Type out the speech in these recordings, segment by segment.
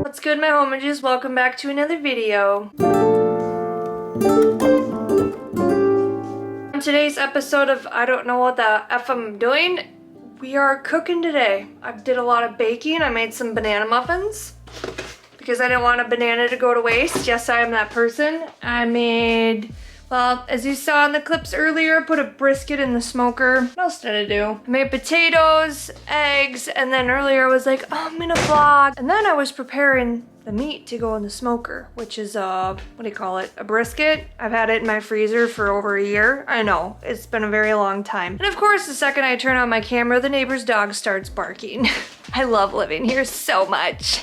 What's good, my homages? Welcome back to another video. On today's episode of I don't know what the F I'm doing, we are cooking today. I did a lot of baking. I made some banana muffins because I didn't want a banana to go to waste. Yes, I am that person. I made, well, as you saw in the clips earlier, I put a brisket in the smoker. What else did I do? I made potatoes, eggs, and then earlier I was like, oh, I'm gonna vlog. And then I was preparing the meat to go in the smoker, which is what do you call it? A brisket. I've had it in my freezer for over a year. I know, it's been a very long time. And of course, the second I turn on my camera, the neighbor's dog starts barking. I love living here so much.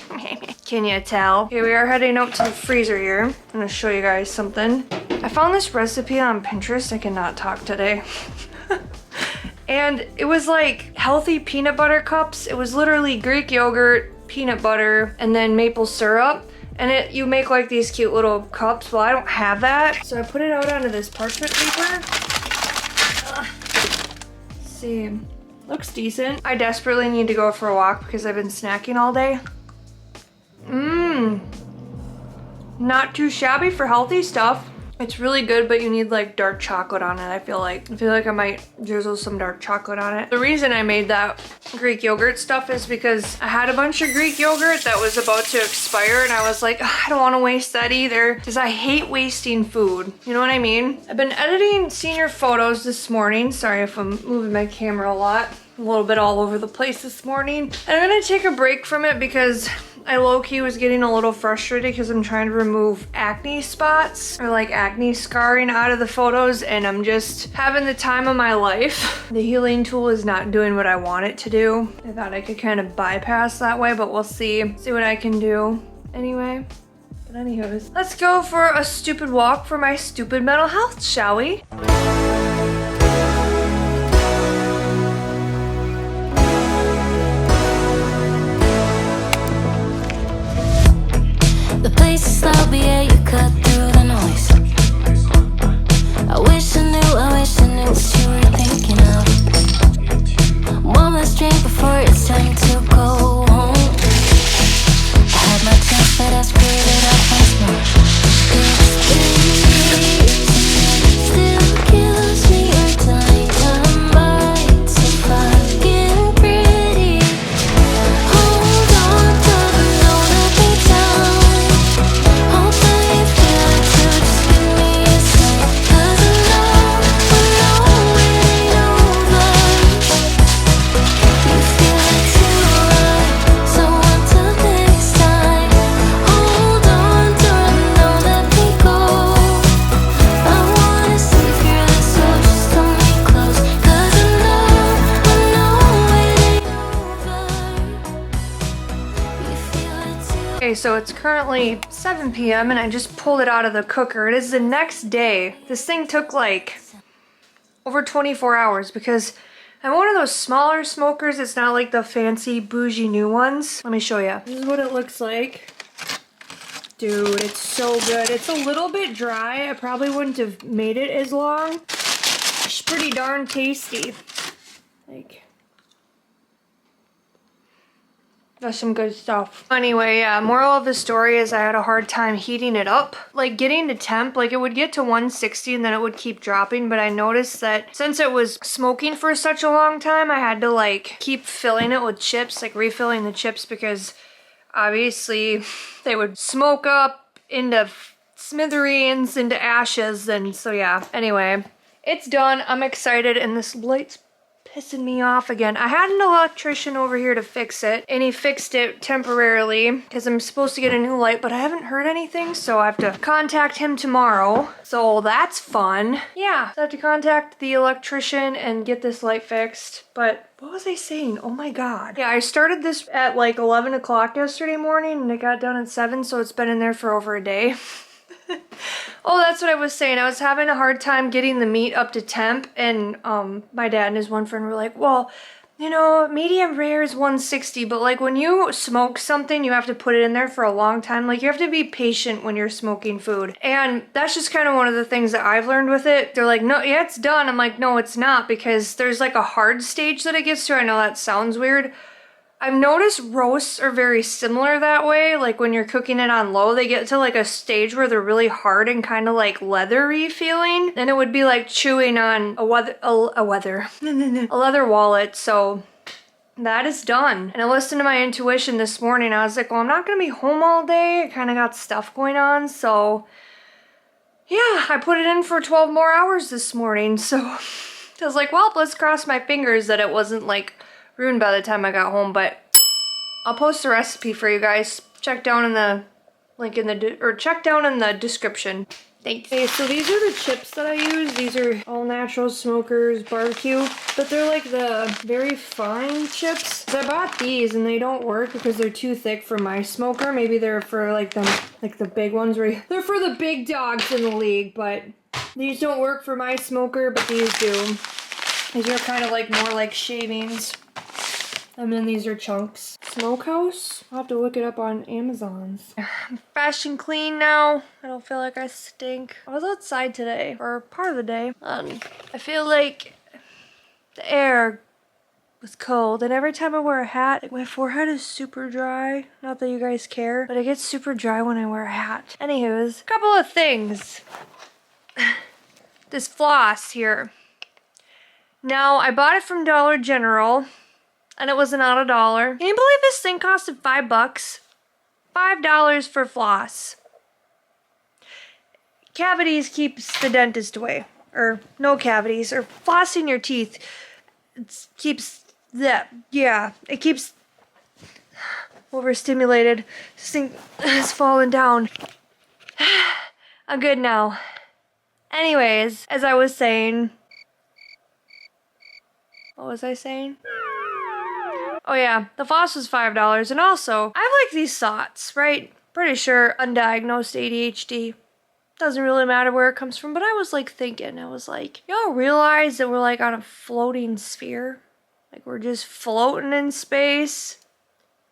Can you tell? Okay, we are heading out to the freezer here. I'm gonna show you guys something. I found this recipe on Pinterest. I cannot talk today. And it was like healthy peanut butter cups. It was literally Greek yogurt, peanut butter, and then maple syrup. And you make like these cute little cups. Well, I don't have that. So I put it out onto this parchment paper. Let's see. Looks decent. I desperately need to go for a walk because I've been snacking all day. Not too shabby for healthy stuff. It's really good, but you need like dark chocolate on it, I feel like. I might drizzle some dark chocolate on it. The reason I made that Greek yogurt stuff is because I had a bunch of Greek yogurt that was about to expire and I was like, I don't want to waste that either because I hate wasting food. You know what I mean? I've been editing senior photos this morning. Sorry if I'm moving my camera a lot. A little bit all over the place this morning. And I'm gonna take a break from it because I low-key was getting a little frustrated because I'm trying to remove acne spots or like acne scarring out of the photos and I'm just having the time of my life. The healing tool is not doing what I want it to do. I thought I could kind of bypass that way, but we'll see what I can do anyway. But anyways, let's go for a stupid walk for my stupid mental health, shall we? The place is loud, but yeah, you cut through the noise. I wish I knew what you were thinking of. One last drink before it's time to go home. I had my chance, but I screwed it up once more. It's been years and it still kills me every time. I'm so fucking pretty. Hold on to the note that they tell. Okay, so it's currently 7 p.m. and I just pulled it out of the cooker. It is the next day. This thing took like over 24 hours because I'm one of those smaller smokers. It's not like the fancy bougie new ones. Let me show you. This is what it looks like. Dude, it's so good. It's a little bit dry. I probably wouldn't have made it as long. It's pretty darn tasty. Like, that's some good stuff. Anyway, yeah, moral of the story is I had a hard time heating it up. Like getting to temp, like it would get to 160 and then it would keep dropping, but I noticed that since it was smoking for such a long time, I had to like keep filling it with chips, like refilling the chips, because obviously they would smoke up into smithereens, into ashes, and so yeah. Anyway, it's done. I'm excited, and this light's pissing me off again. I had an electrician over here to fix it, and he fixed it temporarily because I'm supposed to get a new light, but I haven't heard anything, so I have to contact him tomorrow. So that's fun. Yeah, so I have to contact the electrician and get this light fixed. But what was I saying? Oh my god. Yeah, I started this at like 11 o'clock yesterday morning, and it got done at 7, so it's been in there for over a day. Oh, that's what I was saying. I was having a hard time getting the meat up to temp, and my dad and his one friend were like, well, you know, medium rare is 160, but like when you smoke something, you have to put it in there for a long time. Like you have to be patient when you're smoking food. And that's just kind of one of the things that I've learned with it. They're like, no, yeah, it's done. I'm like, no, it's not, because there's like a hard stage that it gets to. I know that sounds weird. I've noticed roasts are very similar that way. Like when you're cooking it on low, they get to like a stage where they're really hard and kind of like leathery feeling. And it would be like chewing on a leather wallet. So that is done. And I listened to my intuition this morning. I was like, well, I'm not gonna be home all day. I kind of got stuff going on. So yeah, I put it in for 12 more hours this morning. So I was like, well, let's cross my fingers that it wasn't like ruined by the time I got home, but I'll post the recipe for you guys. Check down in the link in the check down in the description. Thanks. Okay, so these are the chips that I use. These are all natural smokers barbecue, but they're like the very fine chips. I bought these and they don't work because they're too thick for my smoker. Maybe they're for like the big ones where they're for the big dogs in the league, but these don't work for my smoker, but these do. These are kind of like more like shavings. And then these are chunks. Smokehouse? I'll have to look it up on Amazon's. I'm fresh and clean now. I don't feel like I stink. I was outside today, or part of the day. I feel like the air was cold, and every time I wear a hat, like my forehead is super dry. Not that you guys care, but it gets super dry when I wear a hat. Anywho's, a couple of things. This floss here. Now, I bought it from Dollar General, and it was not $1. Can you believe this thing costed $5? $5 for floss. Cavities keeps the dentist away. Or no cavities. Or flossing your teeth. It keeps that. Yeah. It keeps overstimulated. This thing has fallen down. I'm good now. Anyways, as I was saying. What was I saying? Oh yeah, the floss was $5, and also, I have like these thoughts, right? Pretty sure undiagnosed ADHD. Doesn't really matter where it comes from, but I was like thinking, I was like, y'all realize that we're like on a floating sphere? Like we're just floating in space,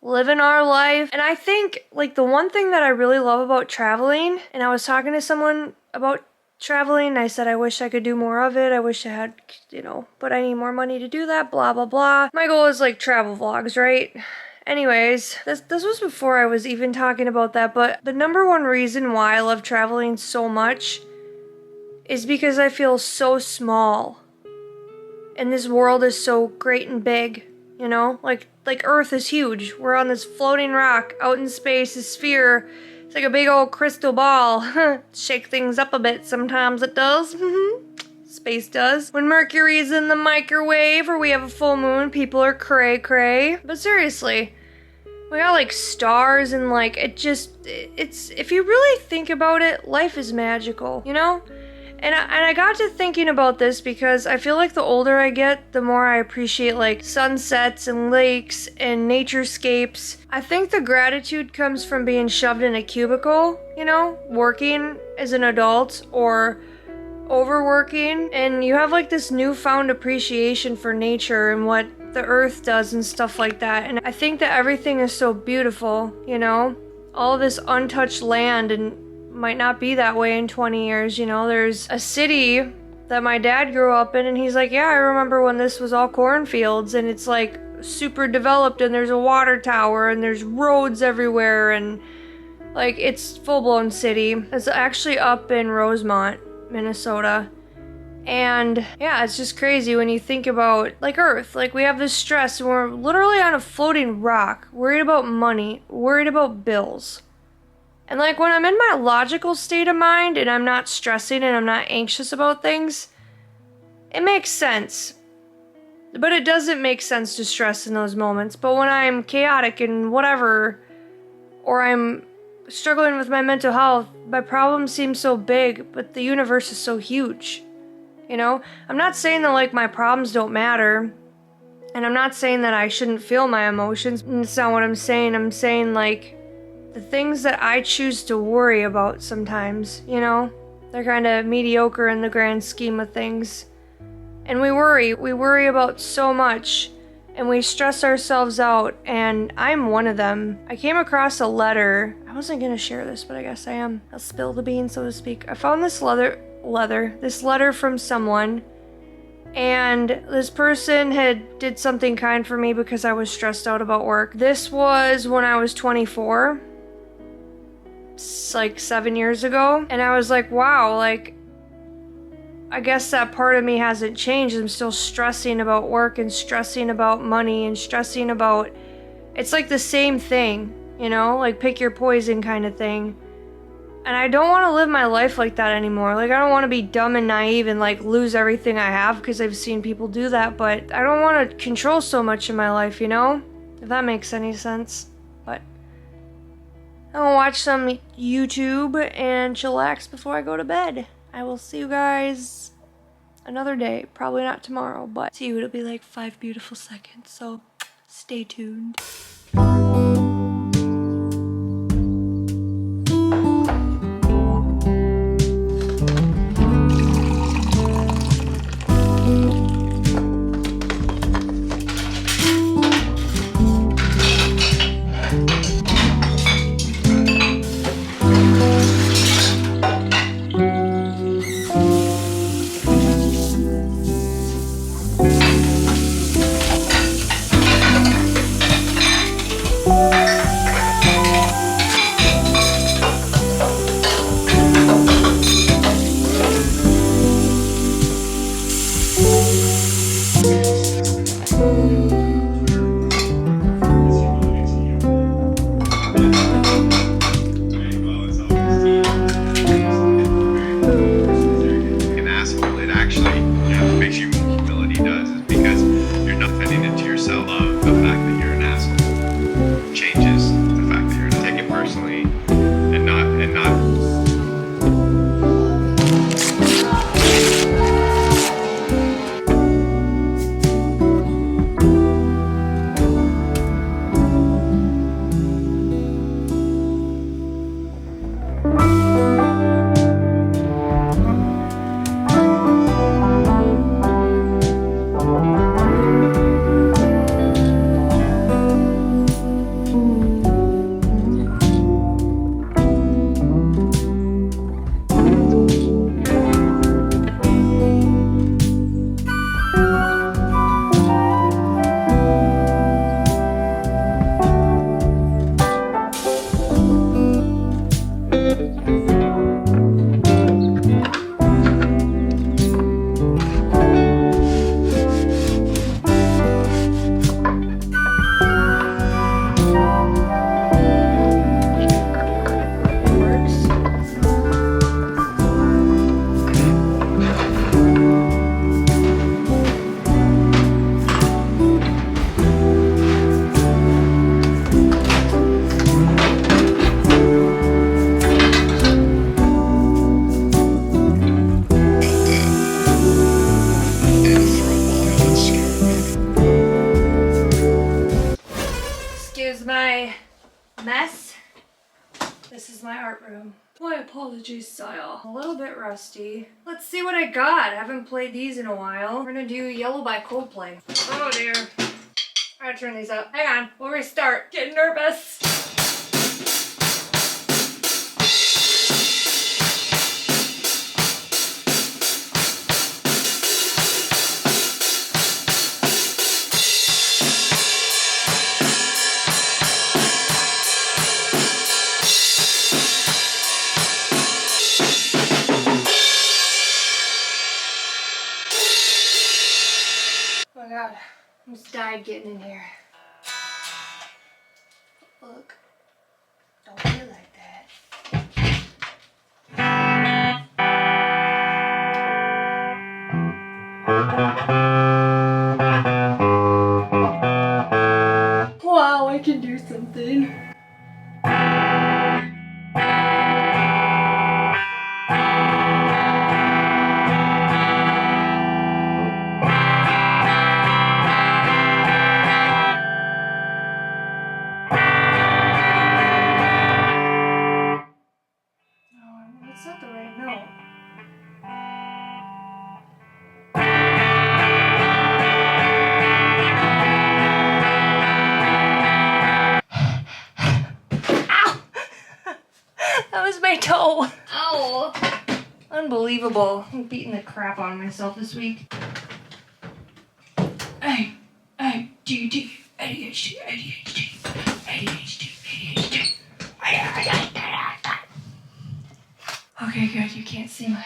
living our life. And I think like the one thing that I really love about traveling, and I was talking to someone about traveling, I said I wish I could do more of it. I wish I had, you know, but I need more money to do that, blah, blah, blah. My goal is like travel vlogs, right? Anyways, this was before I was even talking about that, but the number one reason why I love traveling so much is because I feel so small. And this world is so great and big, you know? Like Earth is huge. We're on this floating rock out in space, a sphere. It's like a big old crystal ball. Shake things up a bit, sometimes it does. Space does. When Mercury's in the microwave or we have a full moon, people are cray-cray. But seriously, we got like stars and like, it's, if you really think about it, life is magical, you know? And I got to thinking about this because I feel like the older I get, the more I appreciate like sunsets and lakes and naturescapes. I think the gratitude comes from being shoved in a cubicle, you know, working as an adult or overworking. And you have like this newfound appreciation for nature and what the earth does and stuff like that. And I think that everything is so beautiful, you know, all this untouched land, and might not be that way in 20 years, you know. There's a city that my dad grew up in, and he's like, yeah, I remember when this was all cornfields and it's like super developed and there's a water tower and there's roads everywhere and like it's full-blown city. It's actually up in Rosemont, Minnesota. And yeah, it's just crazy when you think about like Earth. Like we have this stress and we're literally on a floating rock, worried about money, worried about bills. And like when I'm in my logical state of mind and I'm not stressing and I'm not anxious about things, it makes sense. But it doesn't make sense to stress in those moments. But when I'm chaotic and whatever, or I'm struggling with my mental health, my problems seem so big, but the universe is so huge. You know? I'm not saying that like my problems don't matter. And I'm not saying that I shouldn't feel my emotions. That's not what I'm saying. I'm saying like the things that I choose to worry about sometimes, you know, they're kind of mediocre in the grand scheme of things. And we worry about so much, and we stress ourselves out, and I'm one of them. I came across a letter. I wasn't gonna share this, but I guess I am. I'll spill the beans, so to speak. I found this letter from someone, and this person did something kind for me because I was stressed out about work. This was when I was 24. Like 7 years ago, and I was like, wow, like I guess that part of me hasn't changed. I'm still stressing about work and stressing about money and stressing about, it's like the same thing, you know, like pick your poison kind of thing. And I don't want to live my life like that anymore. Like I don't want to be dumb and naive and like lose everything I have, because I've seen people do that, but I don't want to control so much in my life, you know, if that makes any sense. But I'll watch some YouTube and chillax before I go to bed. I will see you guys another day. Probably not tomorrow, but see you. It'll be like 5 beautiful seconds. So stay tuned. Mess. This is my art room. My apologies, style. A little bit rusty. Let's see what I got. I haven't played these in a while. We're gonna do Yellow by Coldplay. Oh dear. I gotta turn these up. Hang on, we'll restart. Getting nervous. God, I almost died getting in here. Look, don't feel like that. Wow, I can do something. That's not the right note. Ow! That was my toe. Ow. Unbelievable. I'm beating the crap out of myself this week. ADHD, ADHD, ADHD, ADHD, ADHD. Okay, good. You can't see my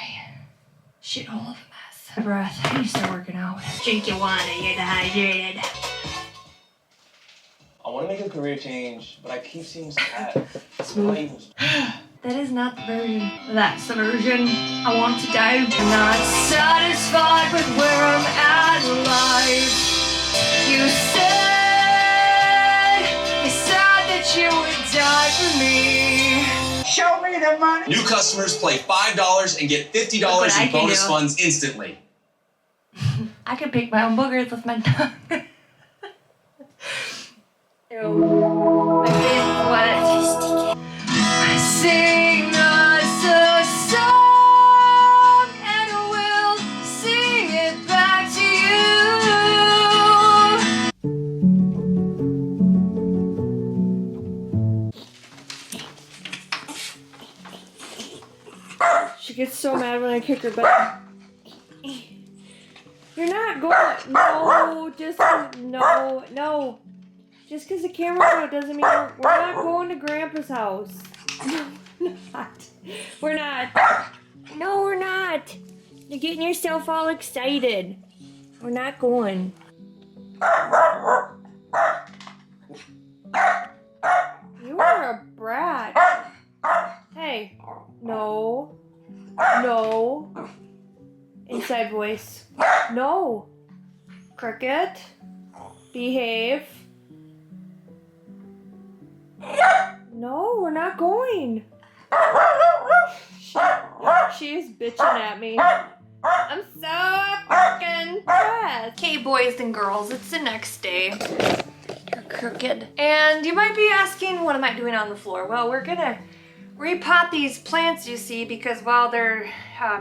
shithole of a mess. My breath. I need to start working out. Drink your water. You're dehydrated. I want to make a career change, but I keep seeing some ads. Smooth. That is not the version. That's the version I want to do. I'm not satisfied with where I'm at in life. You said that you would die for me. Show me the money. New customers play $5 and get $50 in bonus funds instantly. I can pick my own boogers with my tongue. Ew. My face is wet. I sing us a song and we'll sing it back to you. She gets so mad when I kick her butt. You're not going. No, just no. Just because the camera's out doesn't mean we're not going to Grandpa's house. No, we're not. No, we're not. You're getting yourself all excited. We're not going. You are a brat. Hey, no. Inside voice. No. Cricket. Behave. No, we're not going. She is bitching at me. I'm so fucking pressed. Okay, boys and girls, it's the next day. You're crooked. And you might be asking, what am I doing on the floor? Well, we're gonna repot these plants, you see, because while they're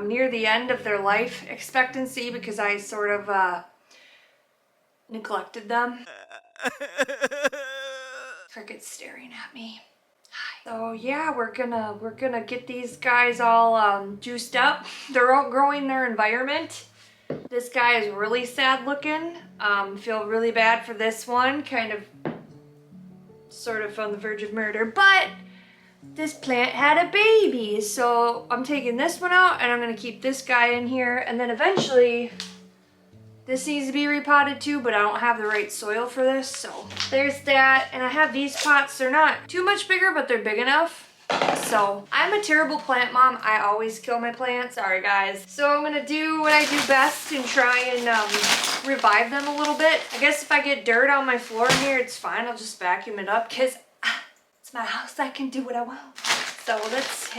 near the end of their life expectancy, because I sort of neglected them. Cricket's staring at me. Hi. So yeah, we're gonna get these guys all juiced up. They're outgrowing their environment. This guy is really sad looking. Feel really bad for this one, kind of sort of on the verge of murder, but this plant had a baby, so I'm taking this one out and I'm gonna keep this guy in here, and then eventually this needs to be repotted too, but I don't have the right soil for this, so there's that. And I have these pots. They're not too much bigger, but they're big enough. So I'm a terrible plant mom. I always kill my plants. Sorry, guys. So I'm gonna do what I do best and try and revive them a little bit. I guess if I get dirt on my floor in here, it's fine. I'll just vacuum it up because it's my house. I can do what I want. So let's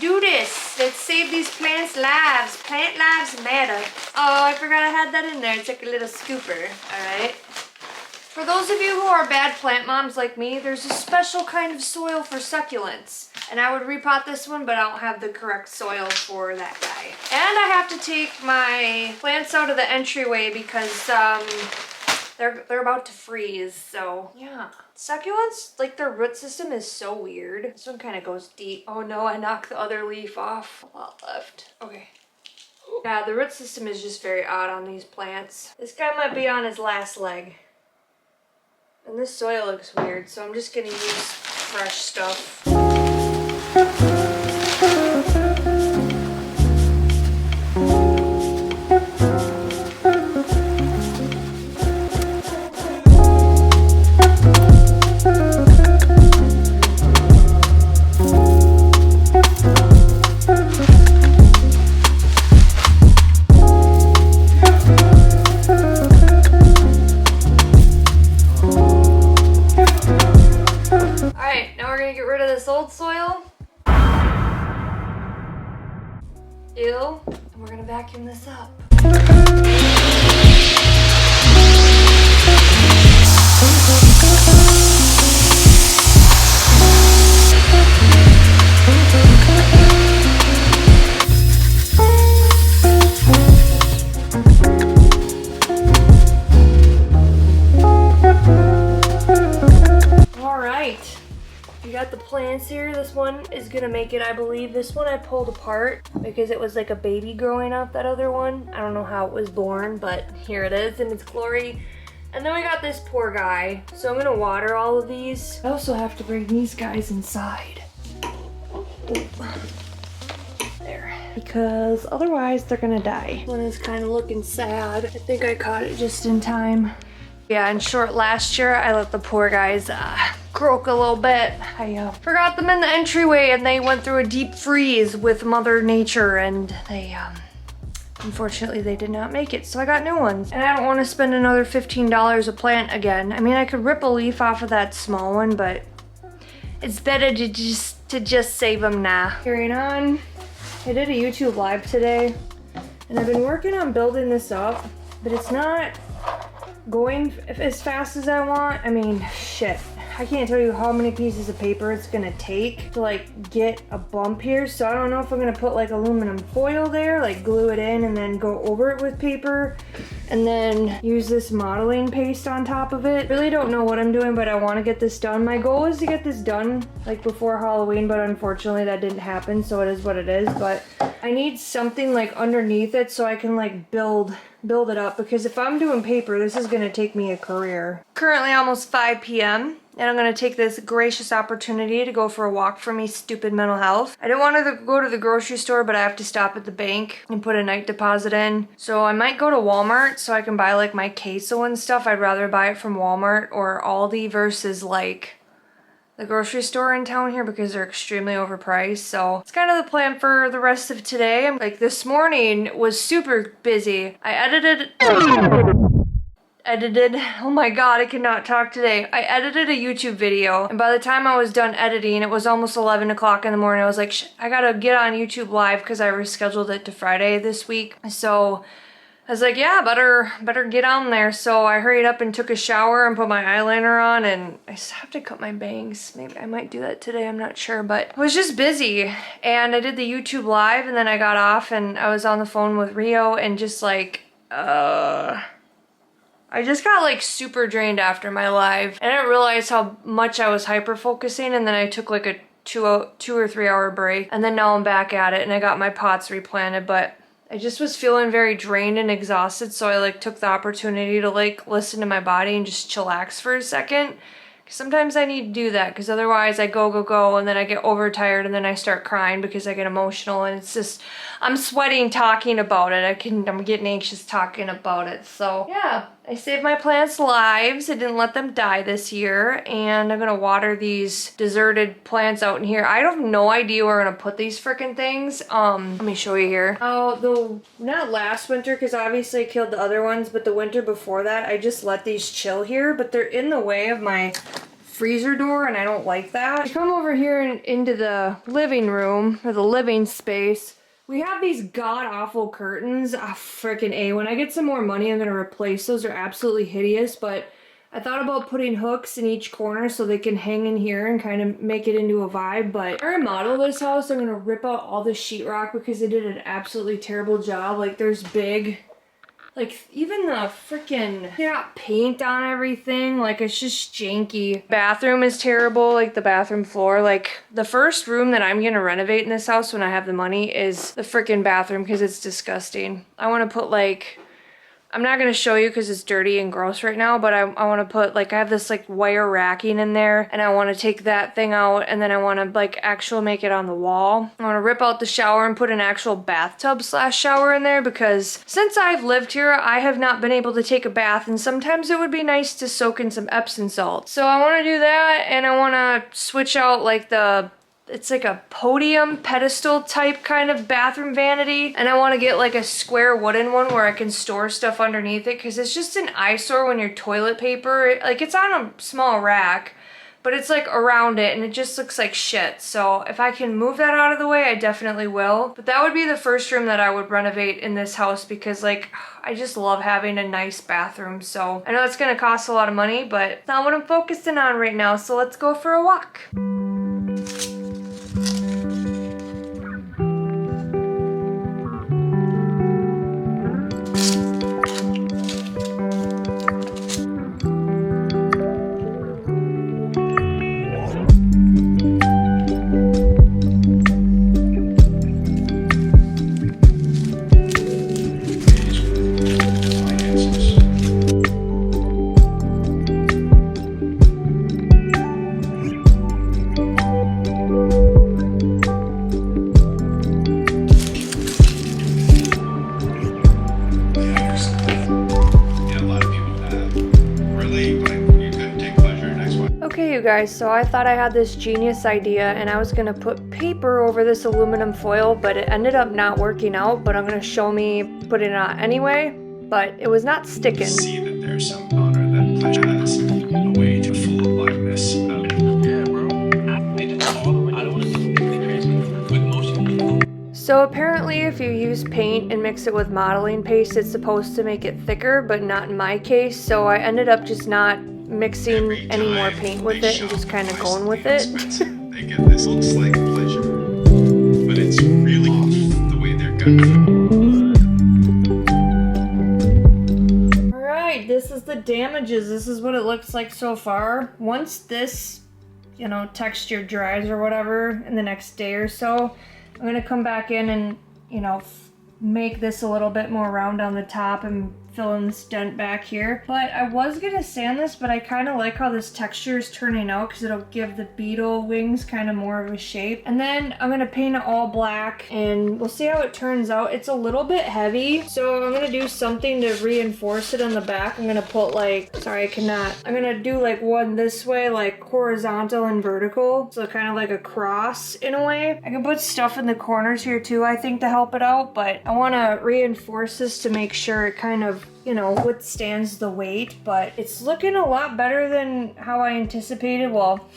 do this. Let's save these plants' lives. Plant lives matter. Oh, I forgot I had that in there. It's like a little scooper. All right. For those of you who are bad plant moms like me, there's a special kind of soil for succulents. And I would repot this one, but I don't have the correct soil for that guy. And I have to take my plants out of the entryway because they're about to freeze, so yeah. Succulents, like their root system is so weird. This one kind of goes deep. Oh no, I knocked the other leaf off. A lot left. Okay. Yeah, the root system is just very odd on these plants. This guy might be on his last leg. And this soil looks weird, so I'm just gonna use fresh stuff. recycled soil. Ew. And we're gonna vacuum this up. Got the plants here. This one is gonna make it, I believe. This one I pulled apart because it was like a baby growing up, that other one. I don't know how it was born, but here it is in its glory. And then we got this poor guy. So I'm gonna water all of these. I also have to bring these guys inside. There. Because otherwise they're gonna die. One is kind of looking sad. I think I caught it just in time. Yeah, in short, last year I let the poor guys croak a little bit. I forgot them in the entryway and they went through a deep freeze with Mother Nature and they, unfortunately they did not make it. So I got new ones. And I don't want to spend another $15 a plant again. I mean, I could rip a leaf off of that small one, but it's better to just save them now. Carrying on, I did a YouTube live today and I've been working on building this up, but it's not going as fast as I want. I mean, shit. I can't tell you how many pieces of paper it's gonna take to like get a bump here. So I don't know if I'm gonna put like aluminum foil there, like glue it in and then go over it with paper and then use this modeling paste on top of it. Really don't know what I'm doing, but I wanna get this done. My goal is to get this done like before Halloween, but unfortunately that didn't happen. So it is what it is, but I need something like underneath it so I can like build it up, because if I'm doing paper, this is gonna take me a career. Currently almost 5 p.m. and I'm gonna take this gracious opportunity to go for a walk for me stupid mental health. I didn't want to go to the grocery store, but I have to stop at the bank and put a night deposit in. So I might go to Walmart so I can buy like my queso and stuff. I'd rather buy it from Walmart or Aldi versus like the grocery store in town here because they're extremely overpriced. So it's kind of the plan for the rest of today. Like this morning was super busy. I edited, oh my god, I cannot talk today. I edited a YouTube video and by the time I was done editing, it was almost 11 o'clock in the morning. I was like, shit, I gotta get on YouTube live because I rescheduled it to Friday this week. So I was like, yeah, better get on there. So I hurried up and took a shower and put my eyeliner on, and I just have to cut my bangs. Maybe I might do that today, I'm not sure, but I was just busy. And I did the YouTube live and then I got off and I was on the phone with Rio and just like, I just got like super drained after my live. And I didn't realize how much I was hyper focusing, and then I took like a 2 or 3 hour break. And then now I'm back at it and I got my pots replanted, but I just was feeling very drained and exhausted, so I like took the opportunity to like listen to my body and just chillax for a second. Sometimes I need to do that because otherwise I go and then I get overtired and then I start crying because I get emotional, and it's just, I'm sweating talking about it. I'm getting anxious talking about it. So yeah, I saved my plants' lives. I didn't let them die this year, and I'm gonna water these deserted plants out in here. I have no idea where I'm gonna put these freaking things. Let me show you here. Oh, not last winter because obviously I killed the other ones, but the winter before that I just let these chill here, but they're in the way of my freezer door and I don't like that. I come over here and into the living room, or the living space. We have these god-awful curtains. Freaking A. When I get some more money, I'm gonna replace those. They're absolutely hideous, but I thought about putting hooks in each corner so they can hang in here and kind of make it into a vibe, but I remodel this house. I'm gonna rip out all the sheetrock because they did an absolutely terrible job. Like, there's big, like, even the freaking, they got paint on everything. Like, it's just janky. Bathroom is terrible, like the bathroom floor. Like, the first room that I'm gonna renovate in this house when I have the money is the freaking bathroom because it's disgusting. I want to put like, I'm not going to show you because it's dirty and gross right now, but I want to put like, I have this like wire racking in there and I want to take that thing out, and then I want to like actually make it on the wall. I want to rip out the shower and put an actual bathtub / shower in there because since I've lived here, I have not been able to take a bath, and sometimes it would be nice to soak in some Epsom salt. So I want to do that, and I want to switch out like it's like a podium pedestal type kind of bathroom vanity, and I want to get like a square wooden one where I can store stuff underneath it because it's just an eyesore when your toilet paper, like, it's on a small rack, but it's like around it and it just looks like shit. So if I can move that out of the way, I definitely will. But that would be the first room that I would renovate in this house because like I just love having a nice bathroom. So I know it's gonna cost a lot of money, but it's not what I'm focusing on right now. So let's go for a walk. Okay, you guys, so I thought I had this genius idea and I was gonna put paper over this aluminum foil, but it ended up not working out, but I'm gonna show me putting it on anyway, but it was not sticking. See that there's some honor that pleasure has a way to full aliveness. Yeah, bro. I don't want to do anything crazy with motion. So apparently if you use paint and mix it with modeling paste, it's supposed to make it thicker, but not in my case, so I ended up just not mixing any more paint with it and just kind of going with it. They get this looks like pleasure, but it's really off the way they're gonna. Alright, this is the damages. This is what it looks like so far. Once this, you know, texture dries or whatever in the next day or so, I'm gonna come back in and, you know, make this a little bit more round on the top and fill in this dent back here. But I was gonna sand this, but I kind of like how this texture is turning out because it'll give the beetle wings kind of more of a shape. And then I'm gonna paint it all black and we'll see how it turns out. It's a little bit heavy, so I'm gonna do something to reinforce it on the back. I'm gonna put like, sorry, I cannot. I'm gonna do like one this way, like horizontal and vertical. So kind of like a cross in a way. I can put stuff in the corners here too, I think, to help it out, but I wanna reinforce this to make sure it kind of, you know, withstands the weight, but it's looking a lot better than how I anticipated. Well,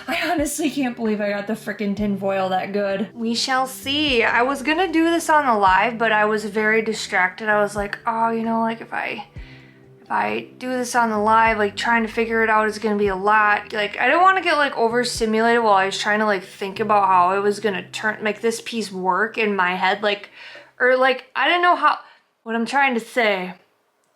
I honestly can't believe I got the frickin' tin foil that good. We shall see. I was gonna do this on the live, but I was very distracted. I was like, oh, you know, like if I do this on the live, like trying to figure it out is gonna be a lot. Like I didn't want to get like overstimulated while I was trying to like think about how I was gonna make this piece work in my head, like, or like I didn't know how. What I'm trying to say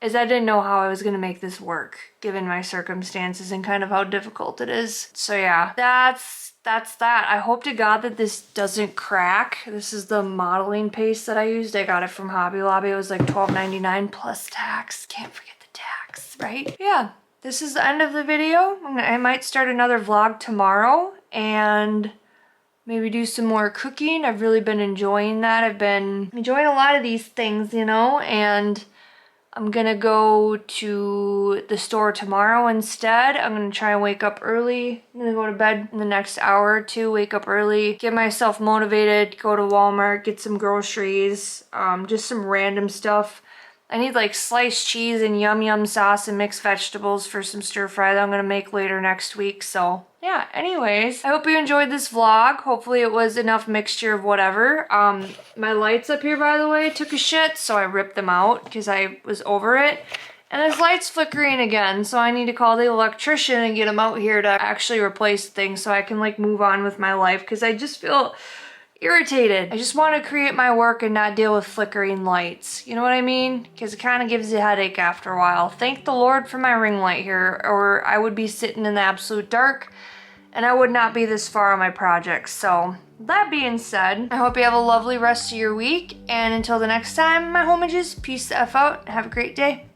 is I didn't know how I was gonna make this work given my circumstances and kind of how difficult it is. So yeah, that's that. I hope to God that this doesn't crack. This is the modeling paste that I used. I got it from Hobby Lobby. It was like $12.99 plus tax. Can't forget the tax, right? Yeah, this is the end of the video. I might start another vlog tomorrow and maybe do some more cooking. I've really been enjoying that. I've been enjoying a lot of these things, you know, and I'm gonna go to the store tomorrow instead. I'm gonna try and wake up early. I'm gonna go to bed in the next hour or two, wake up early, get myself motivated, go to Walmart, get some groceries, just some random stuff. I need like sliced cheese and yum sauce and mixed vegetables for some stir fry that I'm gonna make later next week. So yeah, anyways, I hope you enjoyed this vlog. Hopefully it was enough mixture of whatever. My lights up here, by the way, took a shit, so I ripped them out because I was over it. And this light's flickering again, so I need to call the electrician and get him out here to actually replace things so I can like move on with my life because I just feel irritated. I just want to create my work and not deal with flickering lights. You know what I mean? Because it kind of gives you a headache after a while. Thank the Lord for my ring light here, or I would be sitting in the absolute dark and I would not be this far on my projects. So that being said, I hope you have a lovely rest of your week, and until the next time, my homages, peace the F out, have a great day.